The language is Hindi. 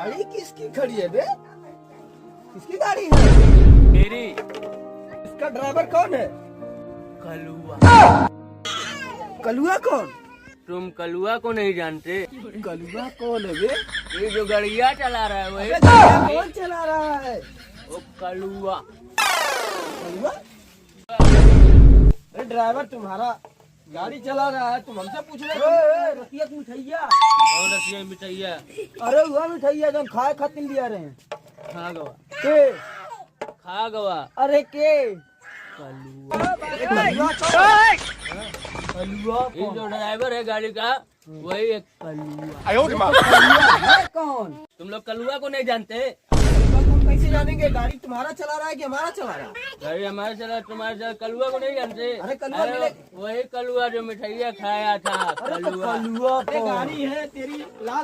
गाड़ी किसकी खड़ी है बे? किसकी गाड़ी है? मेरी। इसका ड्राइवर कौन है? कलुआ। कलुआ कौन? तुम कलुआ को नहीं जानते? कलुआ कौन है बे? ये जो गड़िया चला रहा है वही अबे गाड़ी कौन चला रहा है? वो कलुआ। कलुआ? अरे ड्राइवर तुम्हारा गाड़ी चला रहा है, तुम हमसे पूछ रहे हो? रतिया की मिठाइया। और रसिया मिठाइया अरे हुआ मिठाइया जो हम खाए खातिर लिया रहे हैं। खा गवा। के? खा गवा। अरे के? कलुआ। कलुआ कलुआ ये जो ड्राइवर है गाड़ी का वही एक कलुआ। है कौन? तुम लोग कलुआ को नहीं जानते? हम कैसे जानेंगे? गाड़ी तुम्हारा चला रहा है कि हमारा चला रहा है? गाड़ी हमारे चला तुम्हारे चला, कलुआ को नहीं जानते? अरे कलुआ मिले- वही कलुआ जो मिठाइया खाया था। अरे तो कलुआ। कलुआ गाड़ी है तेरी लाल